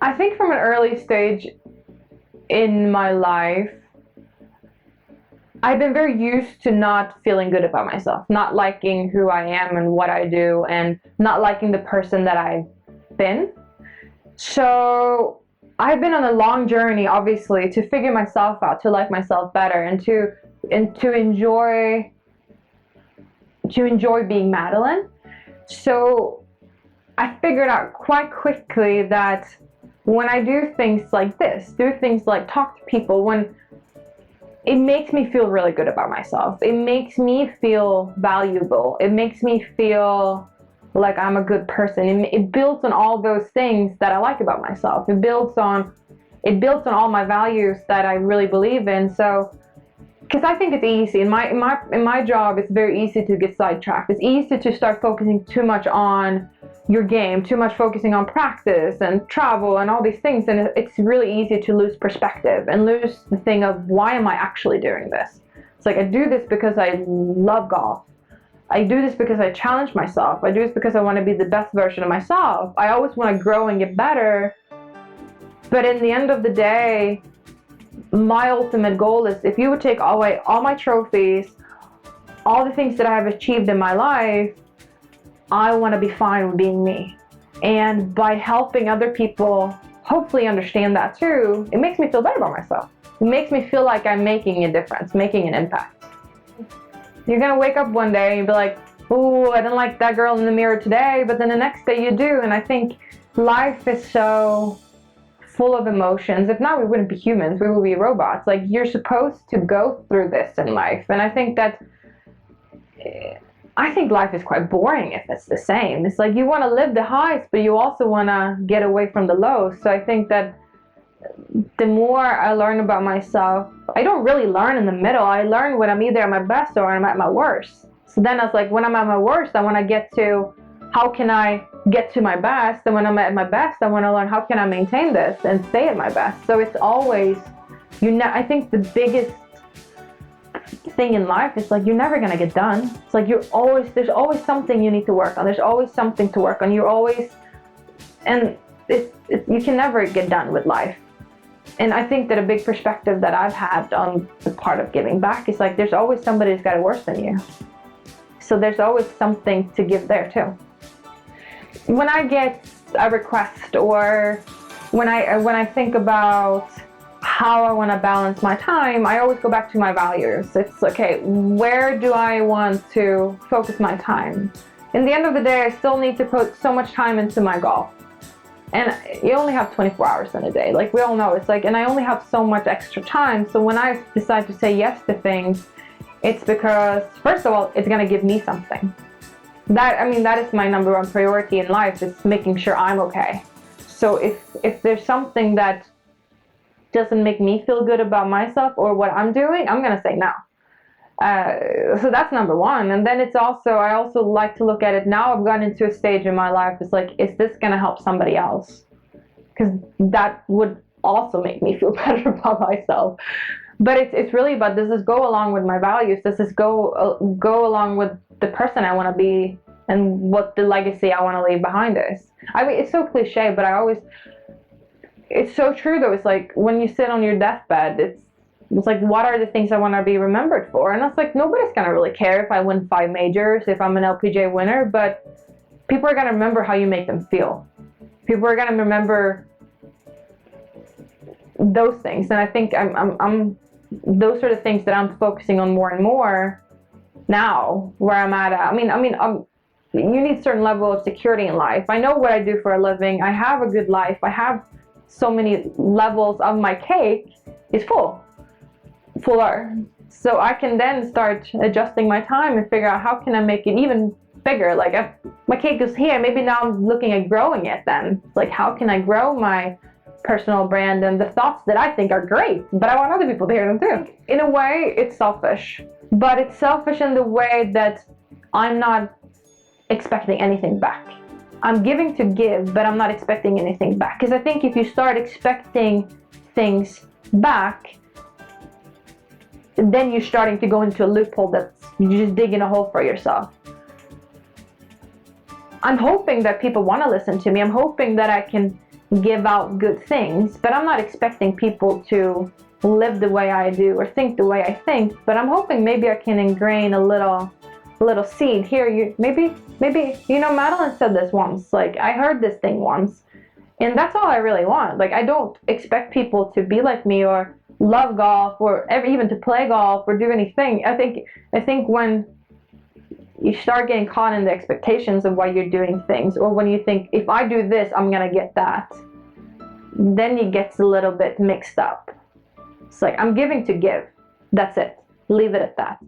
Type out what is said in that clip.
I think from an early stage in my life, I've been very used to not feeling good about myself, not liking who I am and what I do, and not liking the person that I've been. So I've been on a long journey, obviously, to figure myself out, to like myself better, and to enjoy being Madeline. So I figured out quite quickly that when I do things like this, do things like talk to people, when it makes me feel really good about myself. It makes me feel valuable. It makes me feel like I'm a good person. It builds on all those things that I like about myself. It builds on all my values that I really believe in. So, because I think it's easy in my job, it's very easy to get sidetracked. It's easy to start focusing too much on your game, too much focusing on practice and travel and all these things, and it's really easy to lose perspective and lose the thing of, why am I actually doing this? It's like, I do this because I love golf. I do this because I challenge myself. I do this because I want to be the best version of myself. I always want to grow and get better. But in the end of the day, my ultimate goal is, if you would take away all my trophies, all the things that I have achieved in my life, I want to be fine with being me. And by helping other people hopefully understand that too, it makes me feel better about myself. It makes me feel like I'm making a difference, making an impact. You're going to wake up one day and be like, oh, I didn't like that girl in the mirror today, but then the next day you do. And I think life is so full of emotions. If not, we wouldn't be humans, we would be robots. Like, you're supposed to go through this in life. And I think life is quite boring if it's the same. It's like, you want to live the highs, but you also want to get away from the lows. So I think that the more I learn about myself, I don't really learn in the middle. I learn when I'm either at my best or I'm at my worst. So then I was like, when I'm at my worst, I want to get to, how can I get to my best? And when I'm at my best, I want to learn, how can I maintain this and stay at my best? So it's always, I think the biggest thing in life is, like, you're never going to get done. It's like, there's always something you need to work on. There's always something to work on. You can never get done with life. And I think that a big perspective that I've had on the part of giving back is, like, there's always somebody who's got it worse than you. So there's always something to give there too. When I get a request, or when I think about how I want to balance my time, I always go back to my values. It's okay, where do I want to focus my time? In the end of the day, I still need to put so much time into my golf. And you only have 24 hours in a day. Like, we all know, it's like, and I only have so much extra time. So when I decide to say yes to things, it's because, first of all, it's going to give me something. That is my number one priority in life, is making sure I'm okay. So if there's something that doesn't make me feel good about myself or what I'm doing, I'm going to say no. So that's number one. And then I also like to look at it now. I've gotten into a stage in my life, it's like, is this going to help somebody else? Because that would also make me feel better about myself. But it's really about, does this go along with my values? Does this go along with the person I want to be and what the legacy I want to leave behind is? It's so cliche, but it's so true though. It's like, when you sit on your deathbed, it's like, what are the things I want to be remembered for? And it's like, nobody's going to really care if I win 5 majors, if I'm an LPGA winner, but people are going to remember how you make them feel. People are going to remember those things. And I think I'm those are the things that I'm focusing on more and more now, where I'm at. You need certain level of security in life. I know what I do for a living. I have a good life. I have so many levels of my cake is fuller. So I can then start adjusting my time and figure out, how can I make it even bigger? Like, if my cake is here, maybe now I'm looking at growing it then. Like, how can I grow my personal brand and the thoughts that I think are great, but I want other people to hear them too. In a way, it's selfish, but it's selfish in the way that I'm not expecting anything back. I'm giving to give, but I'm not expecting anything back. Because I think if you start expecting things back, then you're starting to go into a loophole that's, you're just digging a hole for yourself. I'm hoping that people want to listen to me. I'm hoping that I can give out good things, but I'm not expecting people to live the way I do or think the way I think. But I'm hoping maybe I can ingrain a little seed here. Maybe Madelene said this once. Like, I heard this thing once, and that's all I really want. Like, I don't expect people to be like me or love golf or ever even to play golf or do anything. I think when you start getting caught in the expectations of why you're doing things, or when you think, if I do this, I'm gonna get that, then it gets a little bit mixed up. It's like, I'm giving to give. That's it. Leave it at that.